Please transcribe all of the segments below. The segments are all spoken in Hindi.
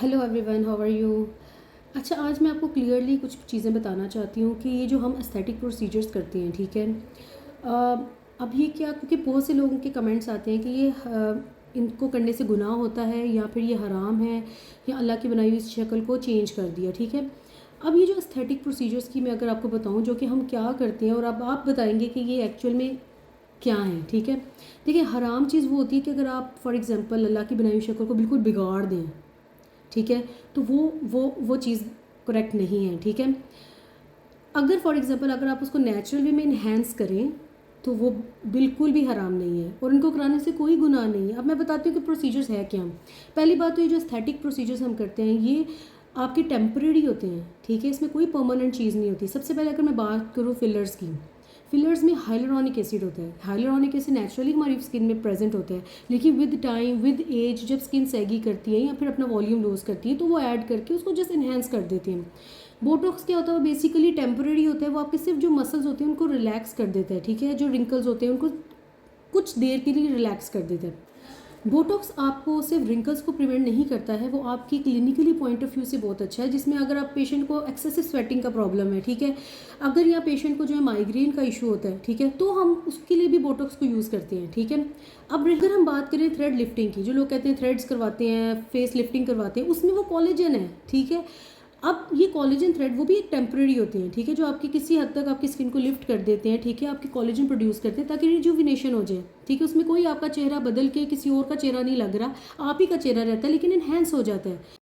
Hello everyone, how are you. अच्छा, आज मैं आपको क्लियरली कुछ चीज़ें बताना चाहती हूँ कि ये जो हम एस्थेटिक प्रोसीजर्स करते हैं, ठीक है। अब ये क्या, क्योंकि बहुत से लोगों के कमेंट्स आते हैं कि ये इनको करने से गुनाह होता है या फिर ये हराम है या अल्लाह की बनाई हुई शक्ल को चेंज कर दिया, ठीक है। अब ये जो एस्थेटिक प्रोसीजर्स की मैं अगर आपको बताऊँ जो कि हम क्या करते हैं, और अब आप बताएंगे कि ये एक्चुअल में क्या है, ठीक है। देखिए, हराम चीज़ वो होती है कि अगर आप फॉर एग्जांपल अल्लाह की बनाई हुई शक्ल को बिल्कुल बिगाड़ दें, ठीक है, तो वो चीज़ करेक्ट नहीं है, ठीक है। अगर फॉर एग्जांपल अगर आप उसको नेचुरल वे में इन्हेंस करें तो वो बिल्कुल भी हराम नहीं है और इनको कराने से कोई गुनाह नहीं है। अब मैं बताती हूँ कि प्रोसीजर्स है क्या। पहली बात तो ये जो एस्थेटिक प्रोसीजर्स हम करते हैं ये आपके टेम्परेरी होते हैं, ठीक है, इसमें कोई परमानेंट चीज़ नहीं होती। सबसे पहले अगर मैं बात करूँ फिलर्स की, फिलर्स में हाइलुरोनिक एसिड होता है। हाइलुरोनिक एसिड नेचुरली हमारी स्किन में प्रेजेंट होता है, लेकिन विद टाइम विद एज जब स्किन सैगी करती है या फिर अपना वॉल्यूम लूज करती है तो वो ऐड करके उसको जस्ट इन्हेंस कर देते हैं। बोटॉक्स क्या होता है, वो बेसिकली टेम्परेरी होता है, वो आपके सिर्फ जो मसल्स होते हैं उनको रिलैक्स कर देता है, ठीक है। जो रिंकल्स होते हैं उनको कुछ देर के लिए रिलैक्स कर देता है। बोटॉक्स आपको सिर्फ रिंकल्स को प्रिवेंट नहीं करता है, वो आपकी क्लिनिकली पॉइंट ऑफ व्यू से बहुत अच्छा है। जिसमें अगर आप पेशेंट को एक्सेसिव स्वेटिंग का प्रॉब्लम है, ठीक है, अगर या पेशेंट को जो है माइग्रेन का इशू होता है, ठीक है, तो हम उसके लिए भी बोटॉक्स को यूज़ करते हैं, ठीक है। अब अगर हम बात करें थ्रेड लिफ्टिंग की, जो लोग कहते हैं थ्रेड्स करवाते हैं, फेस लिफ्टिंग करवाते हैं, उसमें वो कोलेजन है, ठीक है। अब ये कोलेजन थ्रेड वो भी एक टेम्परेरी होते हैं, ठीक है, जो आपकी किसी हद तक आपकी स्किन को लिफ्ट कर देते हैं, ठीक है, आपकी कोलेजन प्रोड्यूस करते हैं ताकि रिजुविनेशन हो जाए, ठीक है। उसमें कोई आपका चेहरा बदल के किसी और का चेहरा नहीं लग रहा, आप ही का चेहरा रहता है, लेकिन इन्हेंस हो जाता है।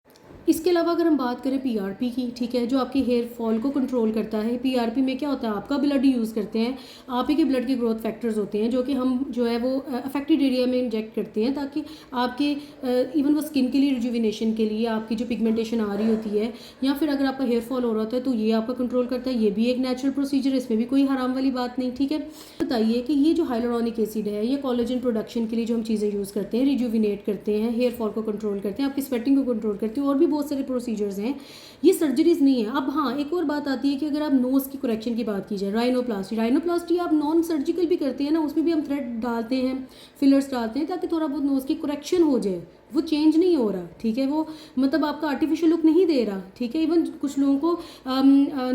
इसके अलावा अगर हम बात करें पीआरपी की, ठीक है, जो आपकी हेयर फॉल को कंट्रोल करता है। पीआरपी में क्या होता है, आपका ब्लड यूज़ करते हैं, आप ही के ब्लड के ग्रोथ फैक्टर्स होते हैं जो कि हम जो है वो अफेक्टेड एरिया में इंजेक्ट करते हैं ताकि आपके इवन वो स्किन के लिए रिजुविनेशन के लिए आपकी जो पिगमेंटेशन आ रही होती है या फिर अगर आपका हेयर फॉल हो रहा होता है तो ये आपका कंट्रोल करता है। ये भी एक नेचुरल प्रोसीजर है, इसमें भी कोई हराम वाली बात नहीं, ठीक है। बताइए कि ये जो हाइलुरोनिक एसिड है ये कोलेजन प्रोडक्शन के लिए जो हम चीज़ें यूज़ करते हैं, रिजुविनेट करते हैं, हेयर फॉल को कंट्रोल करते हैं, आपकी स्वेटिंग को कंट्रोल करते हैं, और भी बहुत सारे प्रोसीजर्स हैं, ये सर्जरीज नहीं है। अब हाँ, एक और बात आती है कि अगर आप नोज़ की करेक्शन की बात की जाए, राइनोप्लास्टी आप नॉन सर्जिकल भी करते हैं ना, उसमें भी हम थ्रेड डालते हैं, फिलर्स डालते हैं ताकि थोड़ा बहुत नोज़ की करेक्शन हो जाए। वो चेंज नहीं हो रहा, ठीक है, वो मतलब आपका आर्टिफिशियल लुक नहीं दे रहा, ठीक है। इवन कुछ लोगों को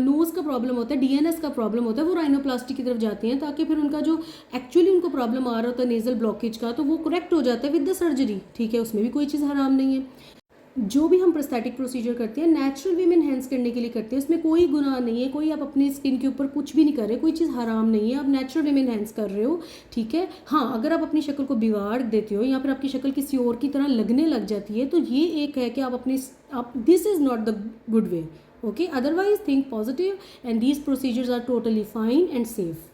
नोज़ का प्रॉब्लम होता है, डीएनएस का प्रॉब्लम होता है, वो राइनोप्लास्टी की तरफ जाते हैं ताकि फिर उनका जो एक्चुअली उनको प्रॉब्लम आ रहा होता है नेजल ब्लॉकेज का, तो वो करेक्ट हो जाता है विद द सर्जरी, ठीक है। उसमें भी कोई चीज़ हराम नहीं है। जो भी हम प्रोस्थेटिक प्रोसीजर करते हैं नेचुरल वे में एनहेंस करने के लिए करते हैं, उसमें कोई गुनाह नहीं है, कोई आप अपनी स्किन के ऊपर कुछ भी नहीं कर रहे, कोई चीज़ हराम नहीं है, आप नेचुरल वे में एनहेंस कर रहे हो, ठीक है। हाँ, अगर आप अपनी शक्ल को बिगाड़ देते हो या फिर आपकी शक्ल किसी और की तरह लगने लग जाती है तो ये एक है कि आप this is not the good way, okay. Otherwise think positive and these procedures are totally fine and safe.